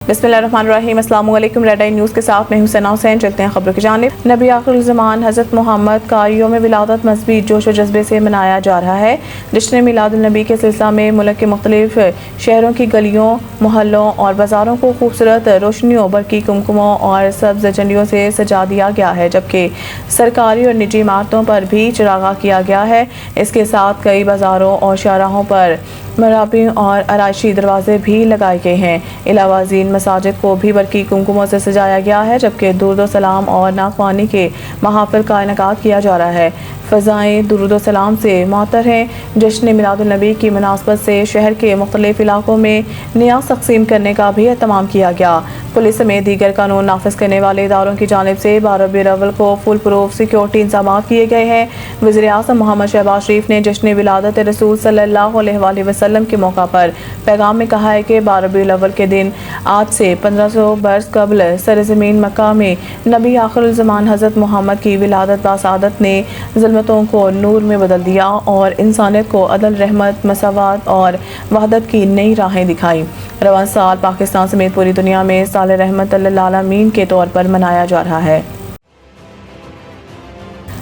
बिस्मिल्लाहिर्रहमानिर्रहीम। अस्सलामु अलैकुम। रेड आई न्यूज़ के साथ मैं हुसैना हुसैन। चलते हैं खबरों की जानिब। नबी आखिरुल ज़मान हज़रत मोहम्मद का यौम विलादत मज़बूत जोश व जज्बे से मनाया जा रहा है। जश्न मिलादुन नबी के सिलसिले में मुल्क के मुख्तलिफ शहरों की गलियों, मोहल्लों और बाज़ारों को खूबसूरत रोशनियों, बरकी कुमकुमों और सब्ज़ झंडियों से सजा दिया गया है, जबकि सरकारी और निजी इमारतों पर भी चरागाह किया गया है। इसके साथ कई बाज़ारों और शाहराहों पर मराबी और आराइशी दरवाजे भी लगाए गए हैं। इलावाज़ीन मसाजिद को भी बरकी कुमकुमों से सजाया गया है, जबकि दुरूद सलाम और नाखवानी के महाफिल का इनेकाद किया जा रहा है। फ़ज़ाएँ दुरूद सलाम से मुअत्तर हैं। जश्न मिलादुन नबी की मुनासबत से शहर के मुख्तलिफ इलाकों में नियाज़ तक़सीम करने का भी एहतमाम किया गया। पुलिस समेत दीगर कानून नाफिज करने वाले इदारों की जानिब से 12 रबीउल अव्वल को फुल प्रूफ सिक्योरिटी इंतजाम किए गए हैं। वज़ीर आज़म मोहम्मद शहबाज शरीफ ने जश्न विलादत रसूल सल्लल्लाहु अलैहि वसल्लम के मौका पर पैगाम में कहा है कि 12 रबीउल अव्वल के दिन आज से 1500 बरस कबल सरज़मीन मक्का में नबी आखिरुल ज़मान हज़रत मोहम्मद की विलादत बासादत ने ज़ुल्मतों को नूर में बदल दिया और इंसानियत को अदल, रहमत, मसावत और वहदत की नई राहें दिखाई। रवां साल पाकिस्तान समेत पूरी दुनिया में साल रहमत लिल आलमीन के तौर पर मनाया जा रहा है।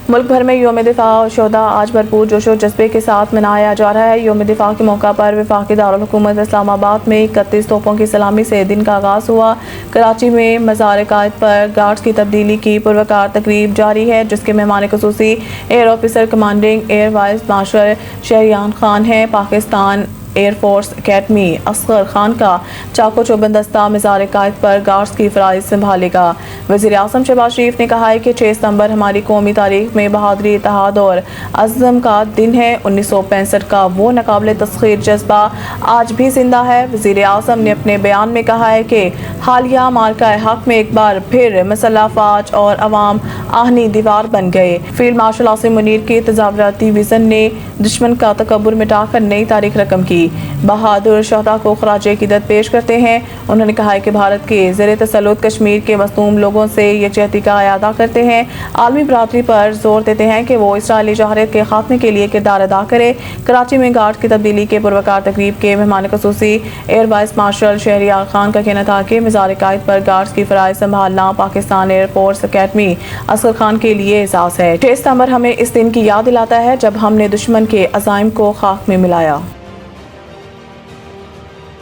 मुल्क भर में यौम दिफा और शोहदा आज भरपूर जोशो जज्बे के साथ मनाया जा रहा है। यौम दिफा के मौका पर वफाकी दारुल हुकूमत इस्लामाबाद में 31 तोपों की सलामी से दिन का आगाज़ हुआ। कराची में मज़ार कायद पर गार्ड्स की तब्दीली की पुरवकार तकरीब जारी है, जिसके मेहमान खुसूसी air officer commanding air vice marshal Shehryar Khan हैं। Pakistan air force academy Asghar Khan का चाको चौबंद दस्ता मज़ार कायद पर गार्ड्स की फ़राइज़ संभालेगा। वज़ीर आज़म शहबाज शरीफ ने कहा है कि 6 सितंबर हमारी कौमी तारीख में बहादुरी, इत्तेहाद और अज़्म का दिन है। 1965 का वो नाकाबिले तस्ख़ीर जज्बा आज भी जिंदा है। वज़ीर आज़म ने अपने बयान में कहा है कि हालिया मार्का हक में एक बार फिर मसल्ह फ़ौज और अवाम आहनी दीवार बन गए। फील्ड मार्शल आसिम मुनीर के तज़ावुराती विज़न ने दुश्मन का तकब्बुर मिटाकर नई तारीख रकम की। बहादुर शहदा को खराज अक़ीदत पेश करते हैं। उन्होंने कहा है कि भारत के ज़ेर तसल्लुत कश्मीर के मज़लूम लोगों से यकजहती का अदा करते हैं। आलमी बरादरी पर जोर देते हैं कि वो इसराइली जहारियत के खात्मे के लिए किरदार अदा करे। कराची में गार्ड की तब्दीली के पुरवकार तकरीब के मेहमान खुसूसी air vice marshal Shehryar Khan का कहना था कि मज़ार कायद पर गार्ड्स की फ़राइज़ संभालना Pakistan air force academy Asghar Khan के लिए एजाज़ है। 6 सितंबर हमें इस दिन की याद दिलाता है जब हमने दुश्मन के अज़ाइम को खाक में मिलाया।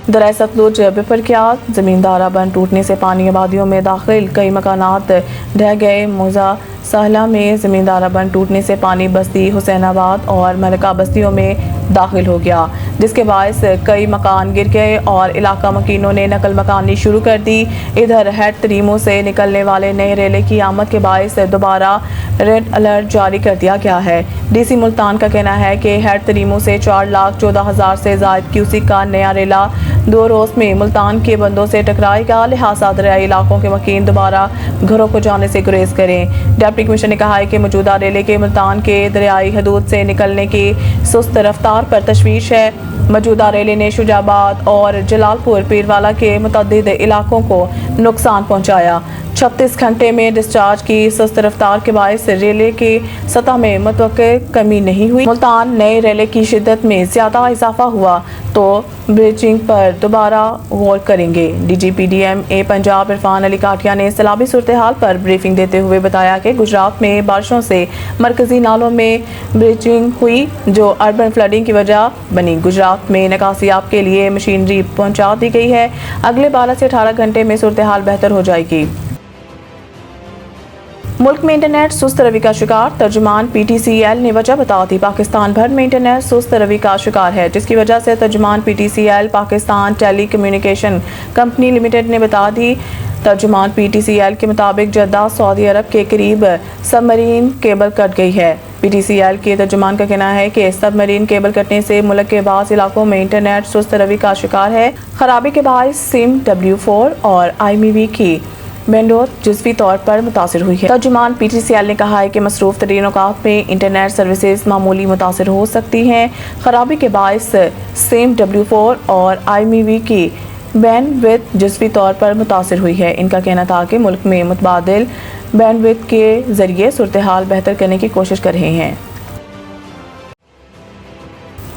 दरिया सतलुज बिफरक्यात, ज़मींदारा बंद टूटने से पानी आबादियों में दाखिल, कई मकानात ढह गए। मोजा सहला में ज़मींदारा बंद टूटने से पानी बस्ती हुसैनाबाद और मलका बस्तियों में दाखिल हो गया, जिसके बायस कई मकान गिर गए और इलाका मकीनों ने नकल मकानी शुरू कर दी। इधर हेड तरीमों से निकलने वाले नए रेले की आमद के बायस दोबारा रेड अलर्ट जारी कर दिया गया है। DC मुल्तान का कहना है कि हेड तरीमों से 4,14,000 से ज़ायद क्यूसिक का नया रेला 2 रोज़ में मुल्तान के बंदों से टकराएगा, लिहाजा दरियाई इलाकों के मकीन दोबारा घरों को जाने से गुरेज करें। डिप्टी कमिश्नर ने कहा है कि मौजूदा रेले के मुल्तान के दरियाई हदूद से निकलने की सुस्त रफ्तार पर तशवीश है। मौजूदा रेले ने शुजाबाद और जलालपुर पीरवाला के मुतअद्दिद इलाकों को नुकसान पहुँचाया। 36 घंटे में डिस्चार्ज की सुस्त रफ्तार के बायस रेले की सतह में मुतवक्किल कमी नहीं हुई। मुल्तान नए रेले की शिद्दत में ज़्यादा इजाफा हुआ तो ब्रीचिंग पर दोबारा गौर करेंगे। DGPDMA पंजाब इरफान अली काठिया ने सैलाबी सूरत हाल पर ब्रीफिंग देते हुए बताया कि गुजरात में बारिशों से मरकजी नालों में ब्रीचिंग हुई, जो अर्बन फ्लडिंग की वजह बनी। गुजरात में निकासियाब के लिए मशीनरी पहुंचा दी गई है। अगले 12 से 18 घंटे में सूरत हाल बेहतर हो जाएगी। मुल्क में इंटरनेट सुस्त रवि का शिकार, तर्जुमान PTCL ने वजह बता दी। पाकिस्तान भर में इंटरनेट सुस्त रवि का शिकार है, जिसकी वजह से तर्जुमान PTCL Pakistan telecommunication company limited ने बता दी। तर्जुमान PTCL के मुताबिक जद्दा सऊदी अरब के करीब सबमरीन केबल कट गई है। PTCL के तर्जुमान का कहना है कि सबमरीन केबल कटने से मुल्क के बाज़ इलाकों में इंटरनेट सुस्त रवि का शिकार है। खराबी के बायस सिम W4 और IMEV की बैंडविड्थ जुज़वी तौर पर मुतासिर हुई है। तर्जुमान PTCL ने कहा है कि मसरूफ़ तरीन औक़ात में इंटरनेट सर्विसेज मामूली मुतासिर हो सकती हैं। खराबी के बायस सिम W4 और IMEV की बैंडविड्थ जुज़वी तौर पर मुतासिर हुई है। इनका कहना था कि मुल्क में मुतबादिल बैंडविड्थ के ज़रिए सूरत हाल बेहतर करने की कोशिश कर रहे हैं।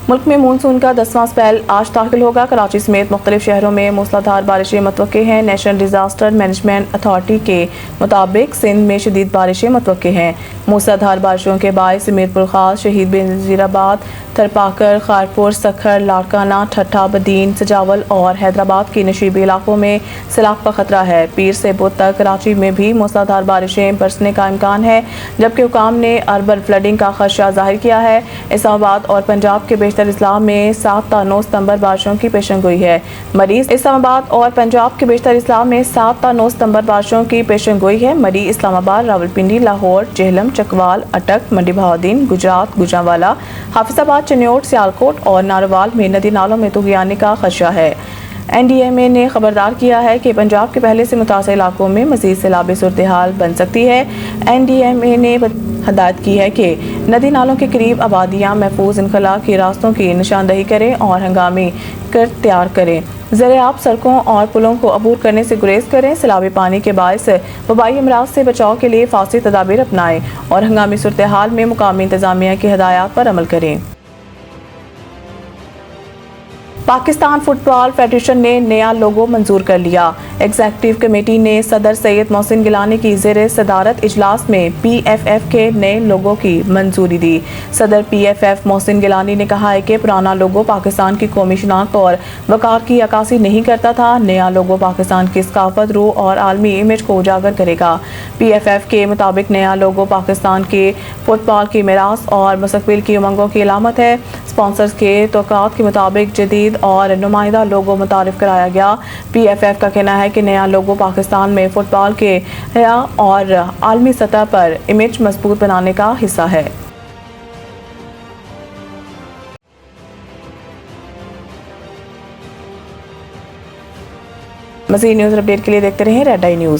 मुल्क में मानसून का 10वां स्पेल आज दाखिल होगा। कराची समेत मुख्तलिफ शहरों में मूसलाधार बारिशें मुतवक्के हैं। नेशनल डिजास्टर मैनेजमेंट अथॉरिटी के मुताबिक सिंध में शदीद बारिशें मुतवक्के हैं। मूसलाधार बारिशों के बायस मीरपुर खास, शहीद बेनज़ीराबाद, थरपाकर, खारपुर, सखर, लाड़काना, ठट्ठा, बदीन, सजावल और हैदराबाद के नशीबी इलाकों में सैलाब का खतरा है। पीर से बुध तक कराची में भी मूसलाधार बारिशें बरसने का इम्कान है, जबकि हुकाम ने अर्बन फ्लडिंग का खदशा जाहिर किया है। इस्लामाबाद और पंजाब के बेशतर इस्लाम में 7 ta 9 सितंबर बारिशों की पेशनगोई है। मरीज इस्लामाबाद और पंजाब के बेशतर इस्लाम में 7 ta 9 सितंबर बारिशों की पेशनगोई है। मरी, इस्लामाबाद, रावलपिंडी, लाहौर, जेहलम, चकवाल, अटक, मंडी बहाउद्दीन, गुजरात, गुजरांवाला, हाफिजाबाद, चनियोट, सियालकोट और नारोवाल में नदी नालों में तुगयानी का खदशा है। NDMA ने खबरदार किया है कि पंजाब के पहले से मुतासर इलाकों में मज़ीद सैलाबी सूरत हाल बन सकती है। NDMA ने हदायत की है कि नदी नालों के करीब आबादियाँ महफूज इनखला के रास्तों की निशानदही करें और हंगामी कर तैयार करें। ज़राब सड़कों और पुलों को अबूर करने से गुरेज करें। सैलाबी पानी के बायस वबाई अमराज से बचाव के लिए फासिल तदाबीर अपनाएं और हंगामी सूरत हाल में मुकामी इंतजामिया की हिदायत पर अमल करें। पाकिस्तान फुटबॉल फेडरेशन ने नया लोगो मंजूर कर लिया। एग्जीक्यूटिव कमेटी ने सदर सैयद मोहसिन गिलानी की ज़ेर सदारत इजलास में PFF के नए लोगो की मंजूरी दी। सदर PFF मोहसिन गिलानी ने कहा है कि पुराना लोगो पाकिस्तान की कौमी शनाख्त और वकार की अक्कासी नहीं करता था। नया लोगो पाकिस्तान की सकाफत, रूह और आलमी इमेज को उजागर करेगा। PFF के मुताबिक नया लोगो पाकिस्तान के फुटबॉल की मीरास और मुस्तकबिल की उमंगों की अलामत है। स्पॉन्सर्स के तौक़ात के मुताबिक जदीद और नुमाइंदा लोगो मुतारिफ कराया गया। PFF का कहना है कि नया लोगो पाकिस्तान में फुटबॉल के और आलमी सतह पर इमेज मजबूत बनाने का हिस्सा है। मज़ीद न्यूज़ अपडेट के लिए देखते रहें रेड आई न्यूज़।